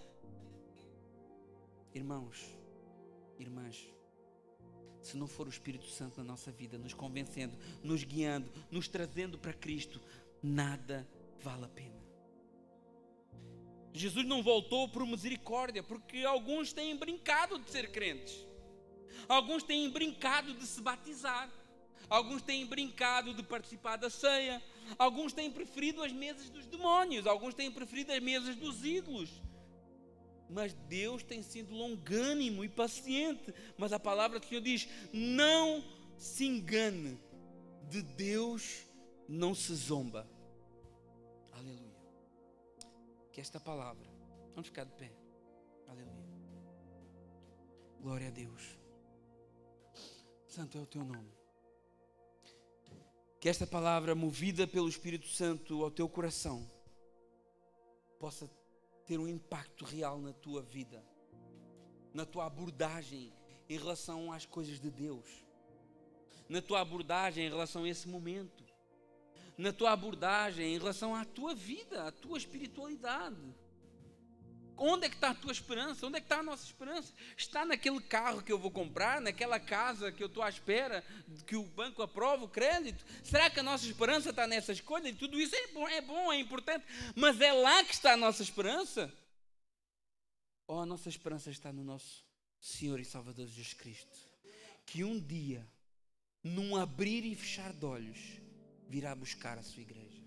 Irmãos, irmãs, se não for o Espírito Santo na nossa vida, nos convencendo, nos guiando, nos trazendo para Cristo, nada vale a pena. Jesus não voltou por misericórdia, porque alguns têm brincado de ser crentes. Alguns têm brincado de se batizar. Alguns têm brincado de participar da ceia. Alguns têm preferido as mesas dos demónios. Alguns têm preferido as mesas dos ídolos. Mas Deus tem sido longânimo e paciente. Mas a palavra do Senhor diz: não se engane, de Deus não se zomba. Aleluia. Que esta palavra, vamos ficar de pé. Aleluia. Glória a Deus. Santo é o teu nome. Que esta palavra, movida pelo Espírito Santo ao teu coração, possa ter um impacto real na tua vida, na tua abordagem em relação às coisas de Deus, na tua abordagem em relação a esse momento, na tua abordagem em relação à tua vida, à tua espiritualidade. Onde é que está a tua esperança? Onde é que está a nossa esperança? Está naquele carro que eu vou comprar? Naquela casa que eu estou à espera de que o banco aprove o crédito? Será que a nossa esperança está nessa escolha? E tudo isso é bom, é importante, mas é lá que está a nossa esperança? Ou a nossa esperança está no nosso Senhor e Salvador Jesus Cristo, que um dia, num abrir e fechar de olhos, virá buscar a sua igreja?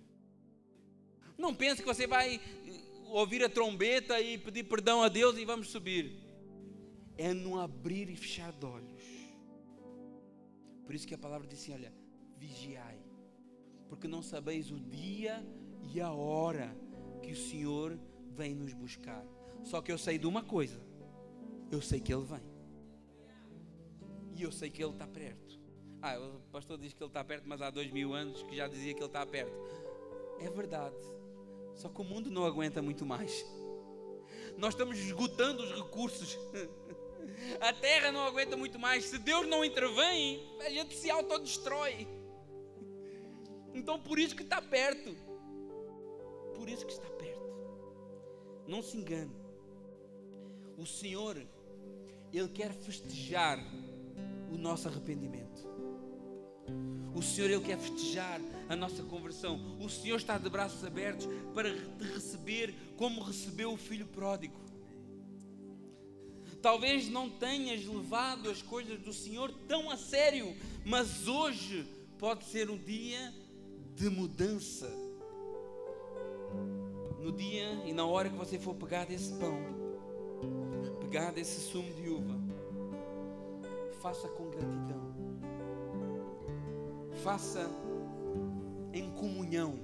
Não pense que você vai ouvir a trombeta e pedir perdão a Deus e vamos subir. É num abrir e fechar de olhos. Por isso que a palavra diz assim: olha, vigiai, porque não sabeis o dia e a hora que o Senhor vem nos buscar. Só que eu sei de uma coisa: eu sei que Ele vem, e eu sei que Ele está perto. O pastor diz que Ele está perto, mas há 2000 anos que já dizia que Ele está perto. É verdade. Só que o mundo não aguenta muito mais. Nós estamos esgotando os recursos. A terra não aguenta muito mais. Se Deus não intervém, a gente se autodestrói. Então por isso que está perto. Por isso que está perto. Não se engane. O Senhor, Ele quer festejar o nosso arrependimento. O Senhor, Ele quer festejar a nossa conversão. O Senhor está de braços abertos para te receber como recebeu o filho pródigo. Talvez não tenhas levado as coisas do Senhor tão a sério, mas hoje pode ser um dia de mudança. No dia e na hora que você for pegar desse pão, pegar desse sumo de uva, faça com gratidão. Faça em comunhão,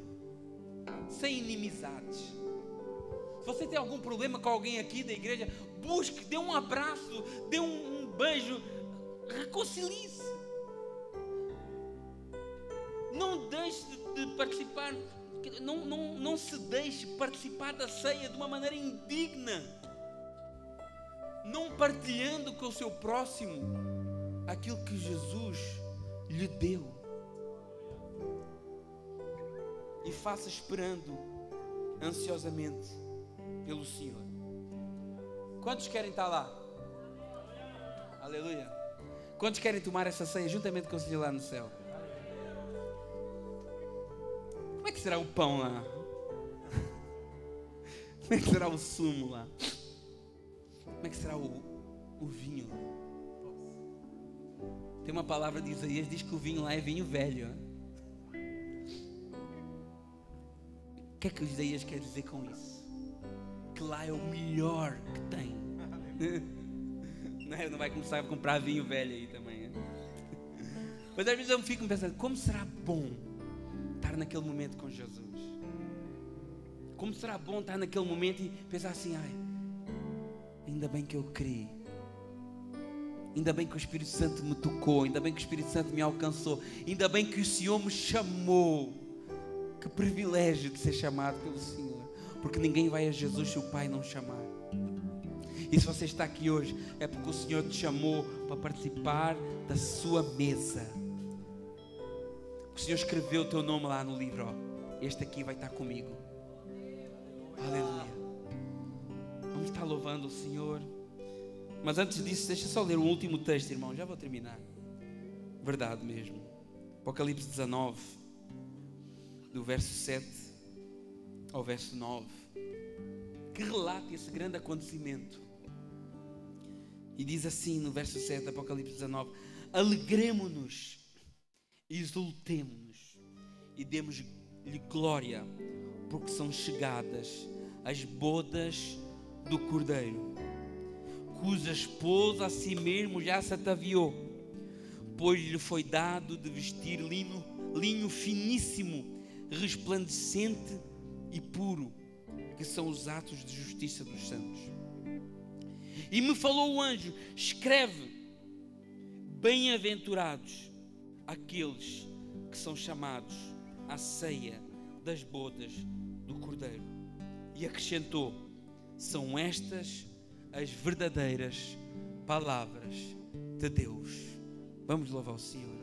sem inimizades. Se você tem algum problema com alguém aqui da igreja, busque, dê um abraço, dê um beijo, reconcilie-se. Não deixe de participar, não se deixe participar da ceia de uma maneira indigna, não partilhando com o seu próximo aquilo que Jesus lhe deu. E faça esperando ansiosamente pelo Senhor. Quantos querem estar lá? Aleluia. Quantos querem tomar essa ceia juntamente com o Senhor lá no céu? Como é que será o pão lá? Como é que será o sumo lá? Como é que será o vinho lá? Tem uma palavra de Isaías que diz que o vinho lá é vinho velho. O que é que Isaías quer dizer com isso? Que lá é o melhor que tem. Não vai começar a comprar vinho velho aí também. Mas às vezes eu fico pensando, como será bom estar naquele momento com Jesus? Como será bom estar naquele momento e pensar assim: ainda bem que eu criei. Ainda bem que o Espírito Santo me tocou. Ainda bem que o Espírito Santo me alcançou. Ainda bem que o Senhor me chamou. Que privilégio de ser chamado pelo Senhor. Porque ninguém vai a Jesus se o Pai não chamar. E se você está aqui hoje, é porque o Senhor te chamou para participar da sua mesa. O Senhor escreveu o teu nome lá no livro. Este aqui vai estar comigo. Aleluia. Vamos estar louvando o Senhor. Mas antes disso, deixa só ler o último texto, irmão. Já vou terminar. Verdade mesmo. Apocalipse 19. Do verso 7 ao verso 9, que relata esse grande acontecimento. E diz assim no verso 7 do Apocalipse 19: alegremo-nos exultemo-nos e demos-lhe glória, porque são chegadas as bodas do Cordeiro, cuja esposa a si mesmo já se ataviou, pois lhe foi dado de vestir linho finíssimo, resplandecente e puro, que são os atos de justiça dos santos. E me falou o anjo: escreve, bem-aventurados aqueles que são chamados à ceia das bodas do Cordeiro. E acrescentou: são estas as verdadeiras palavras de Deus. Vamos louvar o Senhor.